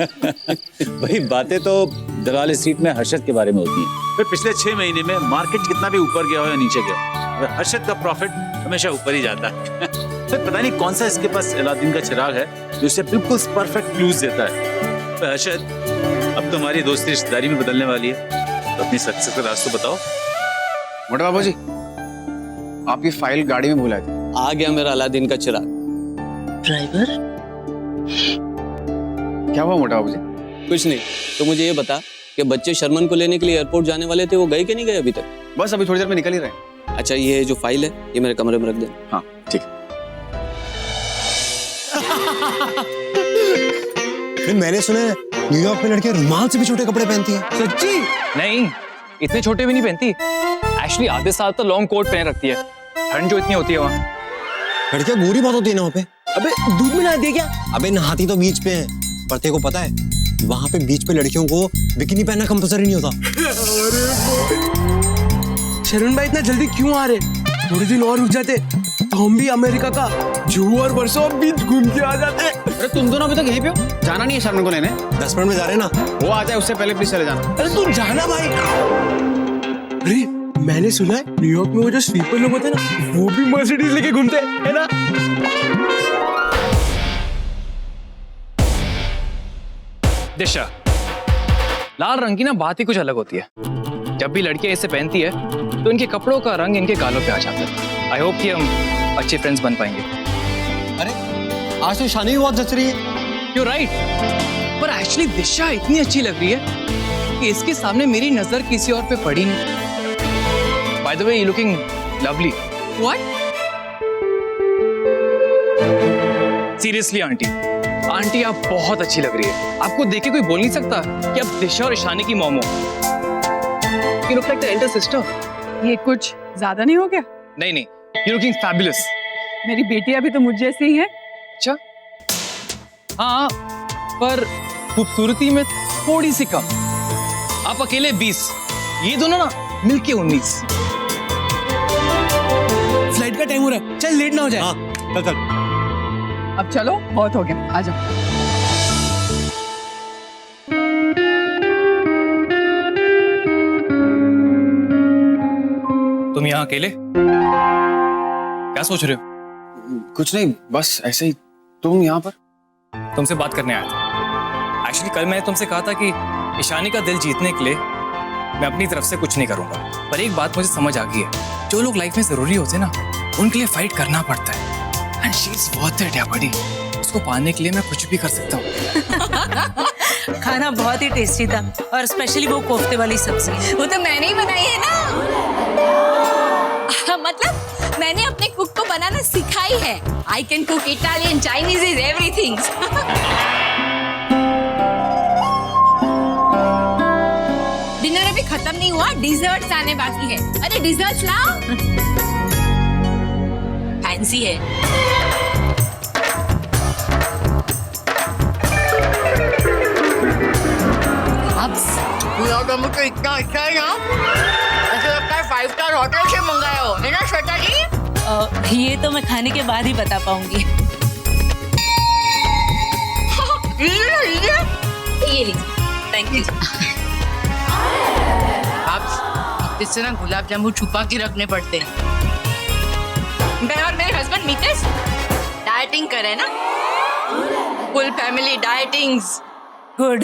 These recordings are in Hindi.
भाई बातें तो दलाल स्ट्रीट में हर्षद के बारे में होती हैं। फिर पिछले 6 महीने में मार्केट कितना भी ऊपर गया हो या नीचे गया हो, हर्षद का प्रॉफिट हमेशा ऊपर ही जाता है। फिर पता नहीं कौन सा इसके पास अलादीन का चिराग है जो इसे बिल्कुल परफेक्ट क्लूज देता है। तो हर्षद, अब तुम्हारी दोस्ती रिश्तेदारी में बदलने वाली है, तो अपनी सक्सेस का रास्ता बताओ। मोटे बाबू जी, आपकी फाइल गाड़ी में भुला दी। आ गया मेरा अलादीन का चिराग। ड्राइवर, क्या हुआ मोटा बाबू जी? कुछ नहीं, तो मुझे ये बता कि बच्चे शर्मन को लेने के लिए एयरपोर्ट जाने वाले थे, वो गए कि नहीं गए अभी तक? बस अभी थोड़ी देर में निकल ही रहे हैं। अच्छा, ये जो फाइल है ये मेरे कमरे में रख दे। हाँ ठीक है। मैंने सुना है न्यूयॉर्क में लड़कियां रुमाल से भी छोटे कपड़े पहनती हैं। सच्ची? नहीं, इतने छोटे भी नहीं पहनती। एक्चुअली आधे साल तो लॉन्ग कोट पहन रखती है, ठंड जो इतनी होती है वहाँ। लड़कियां गोरी बहुत होती है ना वहाँ पे। अबे दूध मिला दिया क्या? अबे नहाती तो बीच पे है, पर तेरे को पता है वहाँ पे बीच पे लड़कियों को बिकिनी पहनना कंपल्सरी नहीं होता। शरण भाई इतना जल्दी क्यों आ रहे? थोड़े दिन और रुक जाते तो हम भी अमेरिका का जुहू और वर्सो बीच घूम के आ जाते। अरे तुम दोनों अभी तक यहीं पे हो? जाना नहीं है शर्मन को लेने? 10 मिनट में जा रहे हैं ना। वो आ जाए उससे पहले प्लीज चले जाना। अरे तू जाना भाई। अरे मैंने सुना है न्यूयॉर्क में वो जो स्वीपर लोग होते हैं ना, वो भी मर्सिडीज लेके घूमते हैं, है ना? दिशा, लाल रंग की ना बात ही कुछ अलग होती है। जब भी लड़कियां इसे पहनती है तो इनके कपड़ों का रंग इनके गालों पे आ जाता है। आई होप कि हम अच्छे फ्रेंड्स बन पाएंगे। अरे आज तो शानी भी बहुत जच रही है। यू राइट, पर एक्चुअली दिशा इतनी अच्छी लग रही है कि इसके सामने मेरी नजर किसी और पे पड़ी नहीं। By the way, you looking lovely. What? Seriously aunty, aunty आप बहुत अच्छी लग रही है। आपको देख के कोई बोल नहीं सकता कि आप दिशा और ईशानी की मॉम हो। You look like the elder sister. ये कुछ ज्यादा नहीं हो गया? नहीं नहीं, you're looking fabulous. मेरी बेटी अभी तो मुझ जैसी ही है। अच्छा, हाँ, पर खूबसूरती में थोड़ी सी कम। आप अकेले 20, ये दोनों ना मिलके 19। फ्लाइट का टाइम हो रहा है, चल लेट ना हो जाए। हाँ चल। अब चलो, बहुत हो गया, आ जाओ। तुम यहाँ अकेले क्या सोच रहे हो? कुछ नहीं, बस ऐसे ही। तुम यहाँ पर? तुमसे बात करने आया था। एक्चुअली कल मैंने तुमसे कहा था कि ईशानी का दिल जीतने के लिए मैं अपनी तरफ से कुछ नहीं करूंगा, पर एक बात मुझे समझ आ गई है। जो लोग लाइफ में जरूरी होते हैं ना, उनके लिए फाइट करना पड़ता है। And she is worth it यार बड़ी। उसको पाने के लिए मैं कुछ भी कर सकता हूँ। खाना बहुत ही टेस्टी था, और स्पेशली वो कोफ्ते वाली सब्जी। वो तो मैंने ही बनाई है ना। मतलब मैंने अपने कुक को बनाना सिखाई है। I can cook Italian, Chinese, is everything. Dinner अभी खत्म नहीं हुआ, डिजर्ट्स आने बाकी है। अरे डिजर्ट्स लाओ। फैंसी है। अब मुझे इतना अच्छा है ना, ऐसा लगता है 5 स्टार होटल से मंगाया हो, है ना श्वेता जी? ये तो मैं खाने के बाद ही बता पाऊंगी। ये लीजिए। Thank you. आप इससे ना गुलाब जामुन छुपा के रखने पड़ते हैं। मैं और मेरे हस्बैंड मितेश डाइटिंग करे ना, फुल फैमिली डाइटिंग्स। गुड।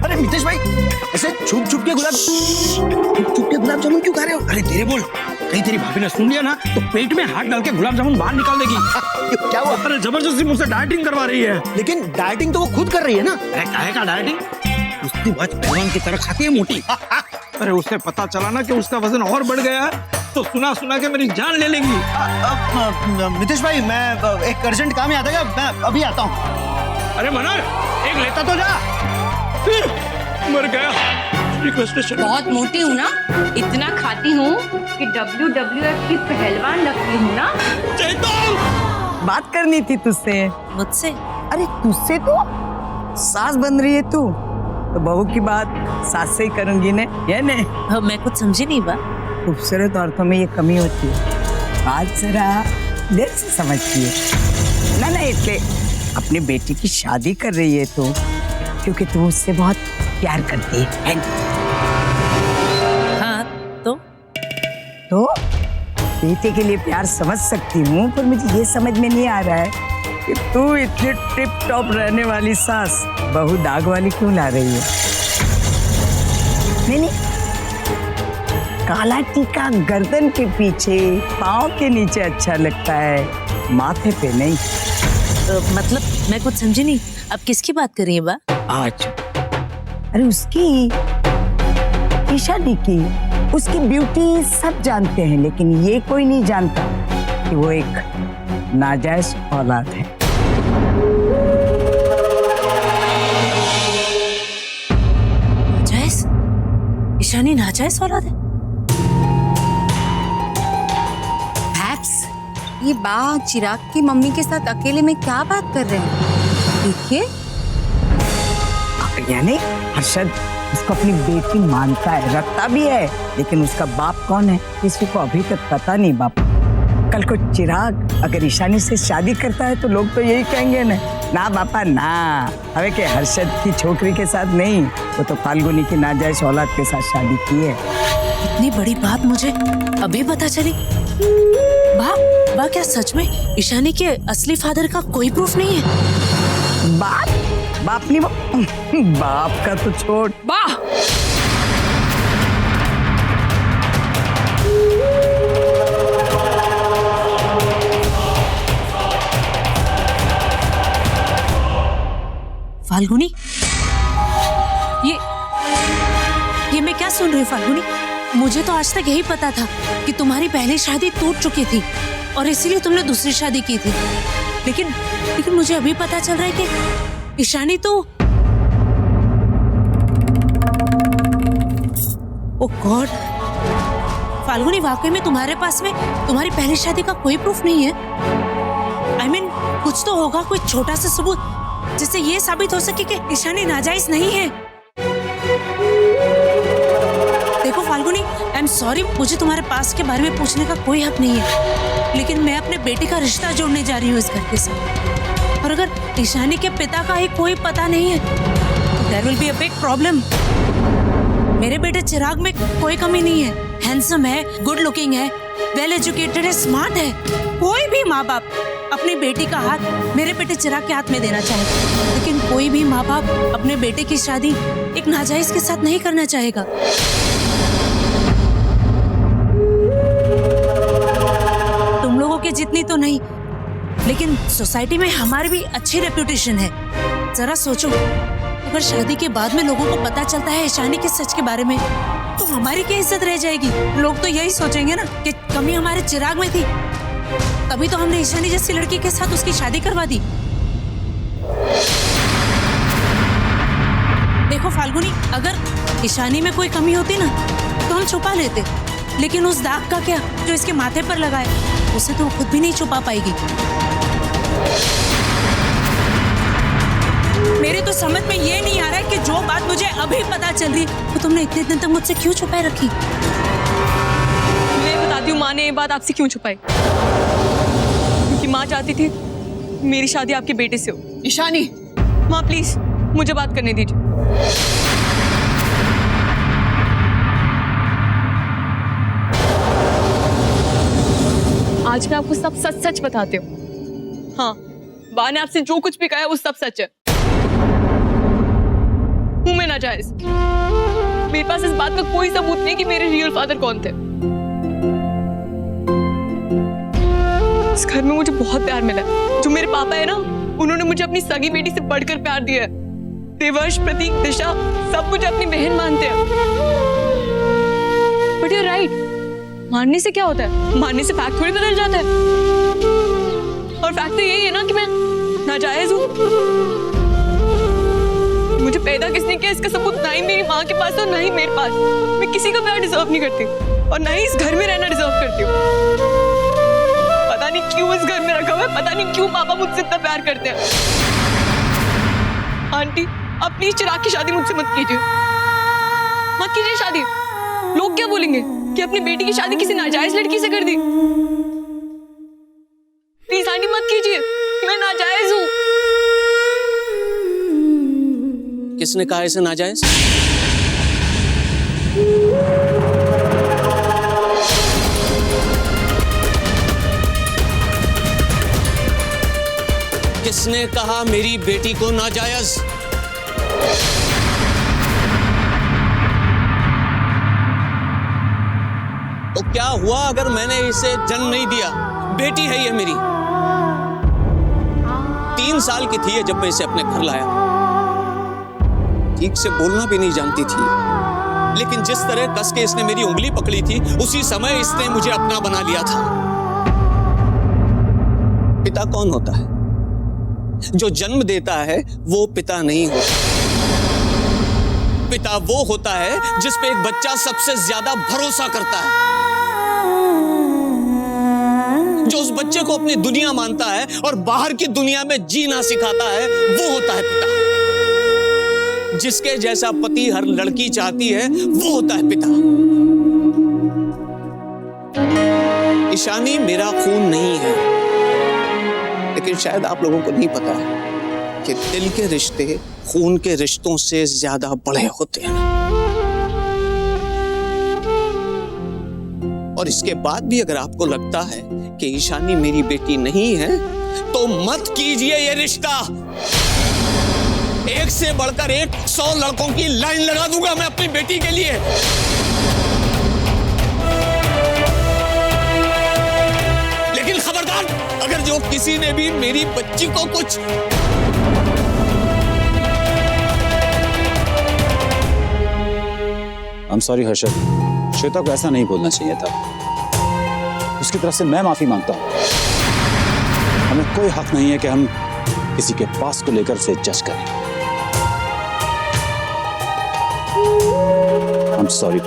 अरे मितेश भाई, ऐसे छुप छुप के गुलाब जामुन क्यों खा रहे हो? अरे तेरे बोल, कहीं तेरी भाभी ने सुन लिया ना तो पेट में हाथ डाल के गुलाब जामुन बाहर निकाल देगी। क्या हुआ? अरे जबरदस्ती मुझसे डाइटिंग करवा रही है। लेकिन डाइटिंग तो वो खुद कर रही है ना। अरे काहे का डाइटिंग? उसकी बात पहलवान की तरह खाती है मोटी। अरे उसे पता चला ना कि उसका वजन और बढ़ गया तो सुना सुना के मेरी जान ले लेगी। मितेश भाई, मैं एक अर्जेंट काम याद है, मैं अभी आता हूँ। अरे मनोहर, एक लेता तो जा। मर गया। बहुत मोटी हूँ ना, इतना खाती हूँ कि WWF की पहलवान लगती हूँ ना। बात करनी थी तुझसे। मुझसे? अरे तुझसे तो सास बन रही है तू, तो बहू की बात सास से ही करूंगी ने, ये ने? मैं कुछ समझी नहीं बा। खूबसूरत औरतों में ये कमी होती है, बात जरा देर से समझती है ना। इसलिए अपनी बेटी की शादी कर रही है तो क्योंकि तू उससे बहुत प्यार करती है ना? हाँ तो बेटे के लिए प्यार समझ सकती हूँ, पर मुझे ये समझ में नहीं आ रहा है कि तू इतनी टिप टॉप रहने वाली सास बहू दाग वाली क्यों ला रही है? नहीं, काला टीका गर्दन के पीछे, पाँव के नीचे अच्छा लगता है, माथे पे नहीं। मतलब मैं कुछ समझी नहीं, अब किसकी बात कर रही है बा? आज अरे उसकी ईशानी की, उसकी ब्यूटी सब जानते हैं, लेकिन ये कोई नहीं जानता कि वो एक नाजायज औलाद है। नाजायज? ईशानी नाजायज औलाद है? ये बा चिराग की मम्मी के साथ अकेले में क्या बात कर रहे हैं? देखिए, यानी हर्षद उसको अपनी बेटी मानता है, रखता भी है, लेकिन उसका बाप कौन है किसी को अभी तक पता नहीं। बाप कल को चिराग अगर ईशानी से शादी करता है तो लोग तो यही कहेंगे ना बापा ना, हमें के हर्षद की छोकरी के साथ नहीं, वो तो फाल्गुनी की नाजायज औलाद के साथ शादी की है। इतनी बड़ी बात मुझे अभी पता चली। बा क्या सच में ईशानी के असली फादर का कोई प्रूफ नहीं है? बाप नहीं, बाप का तो छोड़। फाल्गुनी, ये मैं क्या सुन रही हूँ फाल्गुनी? मुझे तो आज तक यही पता था कि तुम्हारी पहली शादी टूट चुकी थी और इसीलिए तुमने दूसरी शादी की थी, लेकिन मुझे अभी पता चल रहा है कि ईशानी तो ओ गॉड, फाल्गुनी वाकई में तुम्हारे पास में तुम्हारी पहली शादी का कोई प्रूफ नहीं है? I mean, कुछ तो होगा, कोई छोटा सा सबूत जिससे ये साबित हो सके कि ईशानी नाजायज नहीं है। देखो फाल्गुनी, आई एम सॉरी, मुझे तुम्हारे पास के बारे में पूछने का कोई हक नहीं है, लेकिन मैं अपने बेटे का रिश्ता जोड़ने जा रही हूँ इस घर के साथ, और अगर ईशानी के पिता का ही कोई पता नहीं है तो there will be a big problem. मेरे बेटे चिराग में कोई कमी नहीं है, हैंडसम है, गुड लुकिंग है, वेल एजुकेटेड है, स्मार्ट है। कोई भी माँ बाप अपनी बेटी का हाथ मेरे बेटे चिराग के हाथ में देना चाहेगा, लेकिन कोई भी माँ बाप अपने बेटे की शादी एक नाजायज के साथ नहीं करना चाहेगा। तुम लोगों के जितनी तो नहीं, लेकिन सोसाइटी में हमारी भी अच्छी रेप्यूटेशन है। जरा सोचो, अगर शादी के बाद में लोगों को पता चलता है ईशानी के सच के बारे में, तो हमारी क्या इज्जत रह जाएगी? लोग तो यही सोचेंगे ना कि कमी हमारे चिराग में थी, तभी तो हमने ईशानी जैसी लड़की के साथ उसकी शादी करवा दी। देखो फाल्गुनी, अगर ईशानी में कोई कमी होती ना तो हम छुपा लेते, लेकिन उस दाग का क्या जो इसके माथे पर लगा है, उसे तो खुद भी नहीं छुपा पाएगी। मेरे तो समझ में ये नहीं आ रहा है कि जो बात मुझे अभी पता चल रही तो तुमने इतने दिन तक मुझसे क्यों छुपाए रखी? मैं बताती हूँ, माँ ने ये बात आपसे क्यों छुपाई, क्योंकि माँ चाहती थी मेरी शादी आपके बेटे से हो। ईशानी, माँ प्लीज मुझे बात करने दीजिए। आज मैं आपको सब सच सच बताती हूँ। हाँ, बा ने आपसे जो कुछ भी कहा है वो सब सच है। हूं मैं नाजायज, मेरे पास इस बात का कोई सबूत नहीं कि मेरे रियल फादर कौन थे। इस घर में मुझे बहुत प्यार मिला है। जो मेरे पापा है ना, उन्होंने मुझे अपनी सगी बेटी से बढ़कर प्यार दिया है। देवर्ष, प्रतीक, दिशा सब मुझे अपनी बहन मानते हैं। बट यू राइट, मानने से क्या होता है? मानने से फैक्ट थोड़ी बदल जाता है। और फैक्ट तो यही है ना कि मैं नाजायज हूँ। मुझे पैदा किसने किया इसका सबूत ना ही मेरी माँ के पास और ना ही मेरे पास। मैं किसी का प्यार डिजर्व नहीं करती और ना ही इस घर में रहना डिजर्व करती हूँ। पता नहीं क्यों इस घर में रखा हुआ है, पता नहीं क्यों पापा मुझसे इतना प्यार करते हैं। आंटी आप प्लीज चिराग की शादी मुझसे मत कीजिए शादी। लोग क्या बोलेंगे कि अपनी बेटी की शादी किसी नाजायज लड़की से कर दी। प्लीज आंटी मत कीजिए, मैं नाजायज हूँ। किसने कहा इसे नाजायज? किसने कहा मेरी बेटी को नाजायज? तो क्या हुआ अगर मैंने इसे जन्म नहीं दिया? बेटी है ये मेरी। 3 साल की थी ये जब मैं इसे अपने घर लाया। ठीक से बोलना भी नहीं जानती थी, लेकिन जिस तरह कस के इसने मेरी उंगली पकड़ी थी उसी समय इसने मुझे अपना बना लिया था। पिता कौन होता है? जो जन्म देता है वो पिता नहीं होता। पिता वो होता है जिस पे एक बच्चा सबसे ज्यादा भरोसा करता है, जो उस बच्चे को अपनी दुनिया मानता है और बाहर की दुनिया में जीना सिखाता है, वो होता है पिता। जिसके जैसा पति हर लड़की चाहती है वो होता है पिता। ईशानी मेरा खून नहीं है, लेकिन शायद आप लोगों को नहीं पता कि दिल के रिश्ते खून के रिश्तों से ज्यादा बड़े होते हैं। और इसके बाद भी अगर आपको लगता है कि ईशानी मेरी बेटी नहीं है तो मत कीजिए ये रिश्ता। एक से बढ़कर एक 100 लड़कों की लाइन लगा दूंगा मैं अपनी बेटी के लिए। लेकिन खबरदार, अगर जो किसी ने भी मेरी बच्ची को कुछ I'm sorry हर्षद, श्वेता को ऐसा नहीं बोलना चाहिए था। उसकी तरफ से मैं माफी मांगता हूं। हमें कोई हक नहीं है कि हम किसी के पास को लेकर उसे जज करें। I'm sorry।